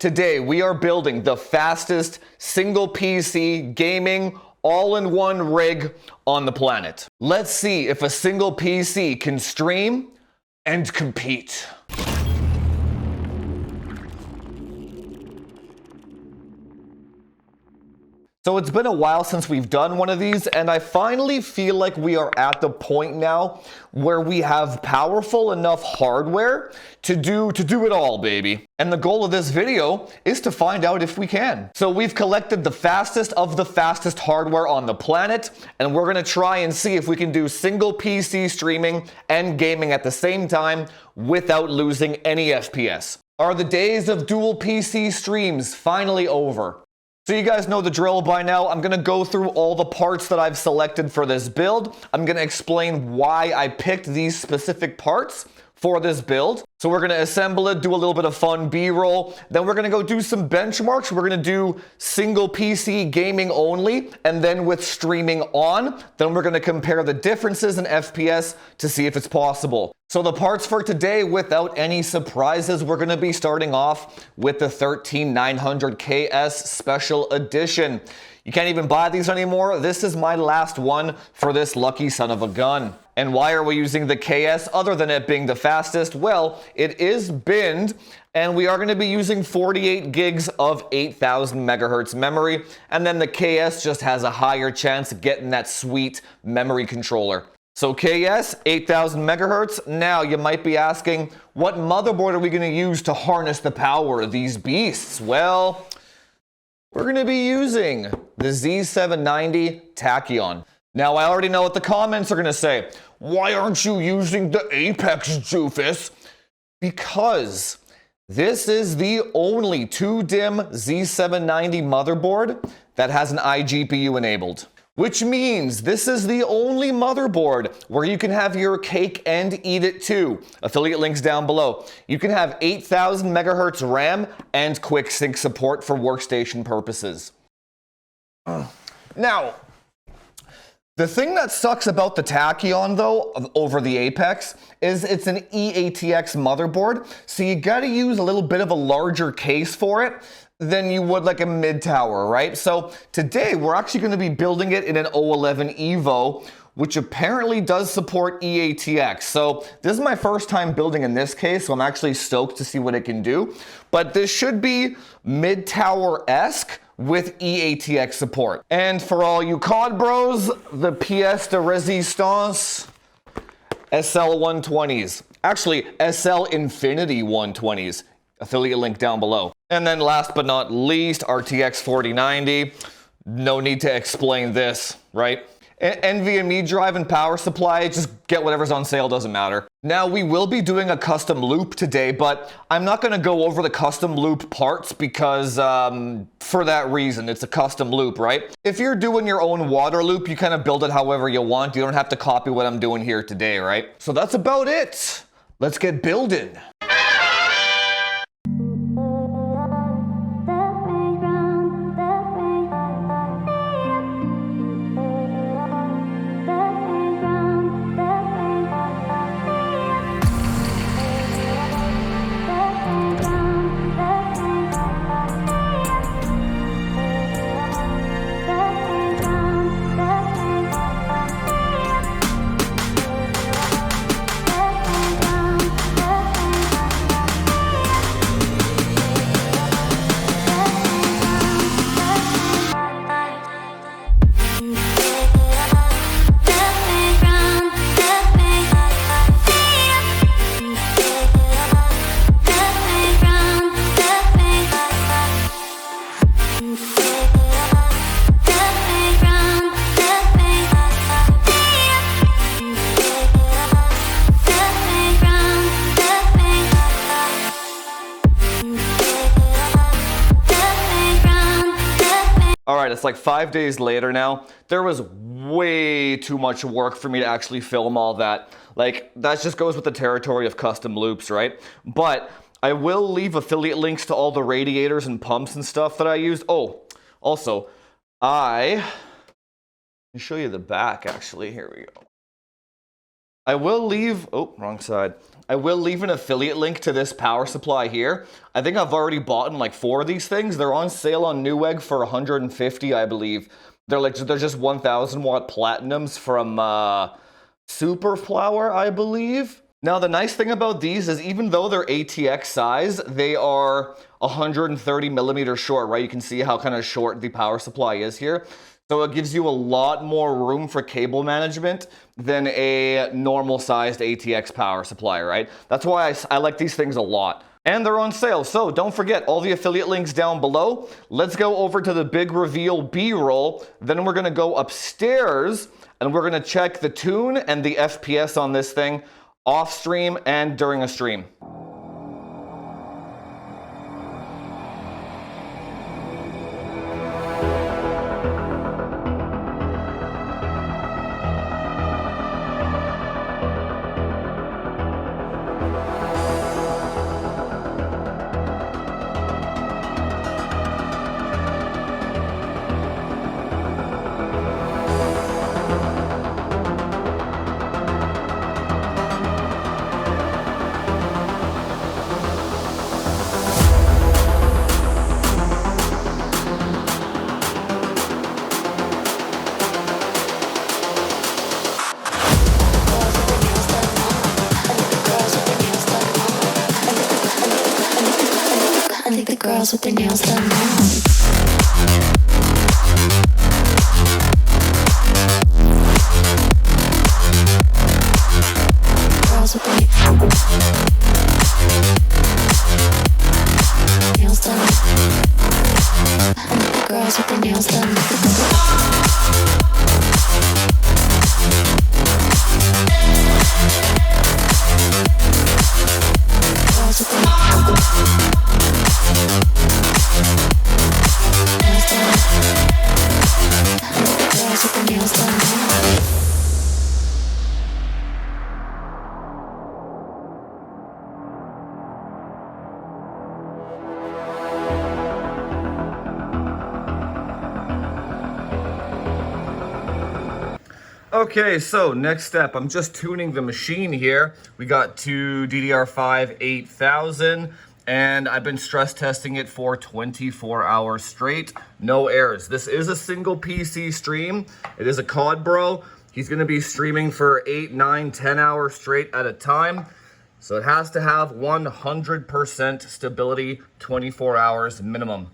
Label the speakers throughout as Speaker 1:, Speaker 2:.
Speaker 1: Today we are building the fastest single PC gaming all-in-one rig on the planet. Let's see if a single PC can stream and compete. So it's been a while since we've done one of these, and I finally feel like we are at the point now where we have powerful enough hardware to do it all, baby. And the goal of this video is to find out if we can. So we've collected the fastest of the fastest hardware on the planet, and we're gonna try and see if we can do single PC streaming and gaming at the same time without losing any FPS. Are the days of dual PC streams finally over? So you guys know the drill by now. I'm gonna go through all the parts that I've selected for this build. I'm gonna explain why I picked these specific parts for this build. So we're gonna assemble it, do a little bit of fun B-roll. Then we're gonna go do some benchmarks. We're gonna do single PC gaming only, and then with streaming on, then we're gonna compare the differences in FPS to see if it's possible. So the parts for today, without any surprises, we're gonna be starting off with the 13900 KS Special Edition. You can't even buy these anymore. This is my last one for this lucky son of a gun. And why are we using the KS other than it being the fastest? Well, it is binned, and we are going to be using 48 gigs of 8000 megahertz memory, and then the KS just has a higher chance of getting that sweet memory controller. So KS, 8000 megahertz. Now you might be asking, what motherboard are we going to use to harness the power of these beasts? Well, we're going to be using the Z790 Tachyon. Now, I already know what the comments are going to say. Why aren't you using the Apex, Joofus? Because this is the only 2DIMM Z790 motherboard that has an iGPU enabled. Which means this is the only motherboard where you can have your cake and eat it too. Affiliate links down below. You can have 8000 megahertz RAM and quick sync support for workstation purposes. Now, the thing that sucks about the Tachyon though, over the Apex, is it's an eATX motherboard, so you gotta use a little bit of a larger case for it than you would like a mid-tower, right? So today we're actually gonna be building it in an O11 Evo, which apparently does support eATX. So this is my first time building in this case, so I'm actually stoked to see what it can do. But this should be mid-tower-esque with eATX support. And for all you COD bros, the pièce de résistance, SL120s. Actually, SL Infinity 120s. Affiliate link down below. And then last but not least, RTX 4090. No need to explain this, right? NVMe drive and power supply, just get whatever's on sale, doesn't matter. Now, we will be doing a custom loop today, but I'm not gonna go over the custom loop parts because for that reason, it's a custom loop, right? If you're doing your own water loop, you kind of build it however you want. You don't have to copy what I'm doing here today, right? So that's about it. Let's get building. All right, it's like 5 days later now. There was way too much work for me to actually film all that. Like, that just goes with the territory of custom loops, right? But I will leave affiliate links to all the radiators and pumps and stuff that I used. Oh, also, I can show you the back, actually. Here we go. I will leave, oh, wrong side. I will leave an affiliate link to this power supply here. I think I've already bought in like 4 of these things. They're on sale on Newegg for 150, I believe. They're just 1000 watt platinums from Superflower, I believe. Now, the nice thing about these is even though they're ATX size, they are 130 millimeters short, right? You can see how kind of short the power supply is here. So it gives you a lot more room for cable management than a normal sized ATX power supply, right? That's why I like these things a lot. And they're on sale, so don't forget all the affiliate links down below. Let's go over to the big reveal B-roll. Then we're gonna go upstairs and we're gonna check the tune and the FPS on this thing off stream and during a stream.
Speaker 2: Girls with their nails done now. Girls with their nails done. I like the girls with their nails done. Girls with their nails done.
Speaker 1: Okay, so next step, I'm just tuning the machine here. We got two DDR5 8000, and I've been stress testing it for 24 hours straight. No errors. This is a single PC stream. It is a COD bro. He's gonna be streaming for 8, 9, 10 hours straight at a time. So it has to have 100% stability, 24 hours minimum.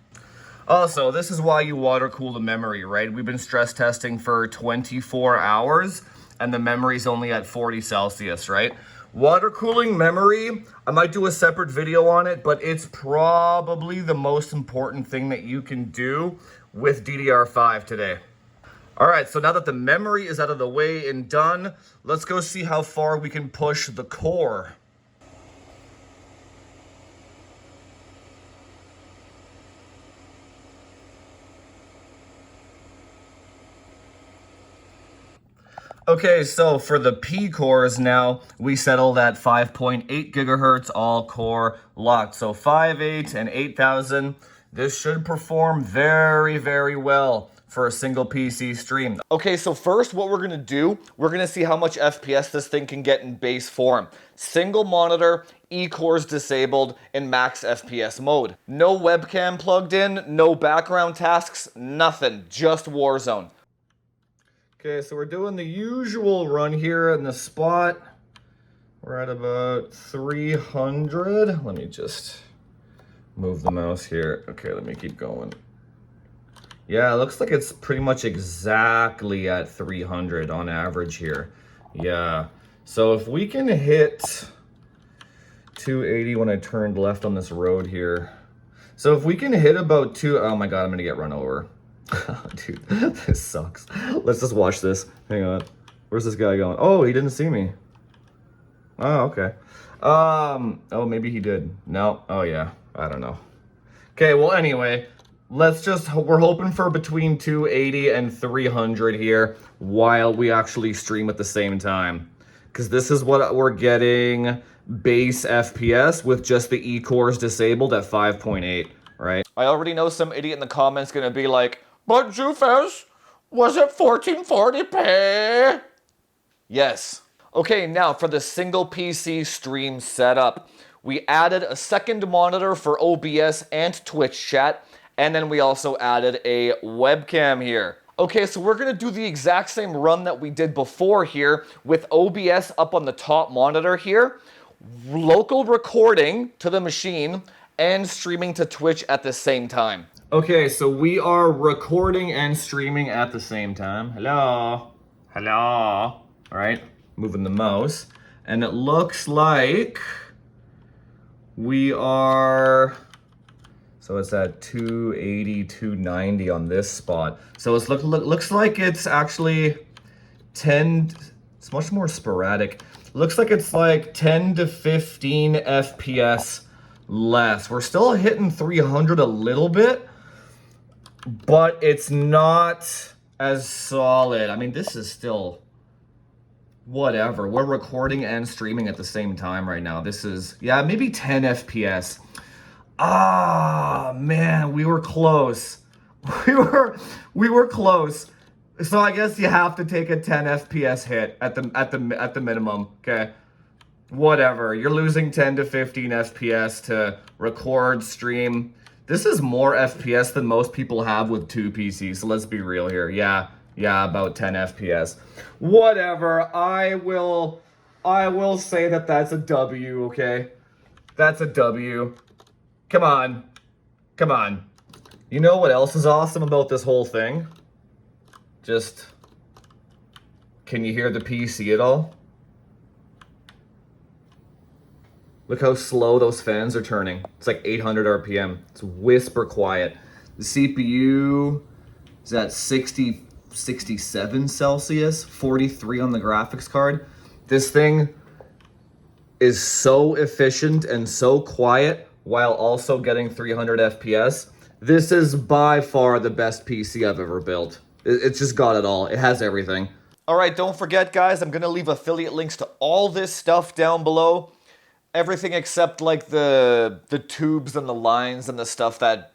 Speaker 1: Also, this is why you water cool the memory, right? We've been stress testing for 24 hours and the memory's only at 40 Celsius, right? Water cooling memory, I might do a separate video on it, but it's probably the most important thing that you can do with DDR5 today. All right, so now that the memory is out of the way and done, let's go see how far we can push the core. Okay, so for the P cores now, we settled at 5.8 gigahertz, all core locked. So 5.8 and 8000, this should perform very, very well for a single PC stream. Okay, so first what we're gonna do, we're gonna see how much FPS this thing can get in base form. Single monitor, E-cores disabled in max FPS mode. No webcam plugged in, no background tasks, nothing, just Warzone. Okay, so we're doing the usual run here in the spot. We're at about 300. Let me just move the mouse here. Okay, let me keep going. Yeah, it looks like it's pretty much exactly at 300 on average here. Yeah, so if we can hit 280 when I turned left on this road here. So if we can hit about oh my God, I'm gonna get run over. Dude, this sucks. Let's just watch this. Hang on. Where's this guy going? Oh, he didn't see me. Oh, okay. Oh, maybe he did. No. Oh, yeah. I don't know. Okay, well, anyway, we're hoping for between 280 and 300 here while we actually stream at the same time. Because this is what we're getting base FPS with just the E-cores disabled at 5.8, right? I already know some idiot in the comments gonna be like, but Jufes, was it 1440p? Yes. Okay, now for the single PC stream setup, we added a second monitor for OBS and Twitch chat, and then we also added a webcam here. Okay, so we're gonna do the exact same run that we did before here with OBS up on the top monitor here, local recording to the machine, and streaming to Twitch at the same time. Okay, so we are recording and streaming at the same time. Hello? Hello? All right, moving the mouse. And it looks like we are, so it's at 280, 290 on this spot. So it looks like it's actually 10, it's much more sporadic. Looks like it's like 10 to 15 FPS less. We're still hitting 300 a little bit, but it's not as solid. I mean, this is still whatever. We're recording and streaming at the same time right now. This is, yeah, maybe 10 FPS. Ah, man, we were close. We were close. So I guess you have to take a 10 FPS hit at the minimum, okay? Whatever. You're losing 10 to 15 FPS to record, stream. This is more FPS than most people have with two PCs, so let's be real here. Yeah, about 10 FPS. Whatever. I will say that that's a W, okay? That's a W. Come on. Come on. You know what else is awesome about this whole thing? Just, can you hear the PC at all? Look how slow those fans are turning. It's like 800 RPM. It's whisper quiet. The CPU is at 67 Celsius, 43 on the graphics card. This thing is so efficient and so quiet while also getting 300 FPS. This is by far the best PC I've ever built. It's just got it all. It has everything. All right, don't forget, guys, I'm going to leave affiliate links to all this stuff down below. Everything except like the tubes and the lines and the stuff that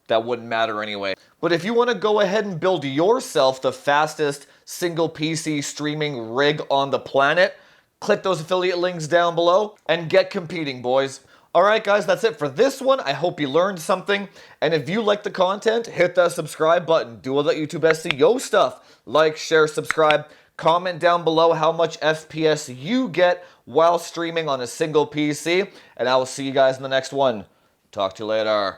Speaker 1: wouldn't matter anyway. But if you want to go ahead and build yourself the fastest single PC streaming rig on the planet, click those affiliate links down below and get competing, boys. Alright guys, that's it for this one. I hope you learned something. And if you like the content, hit that subscribe button. Do all that YouTube SEO stuff. Like, share, subscribe. Comment down below how much FPS you get while streaming on a single PC. And I will see you guys in the next one. Talk to you later.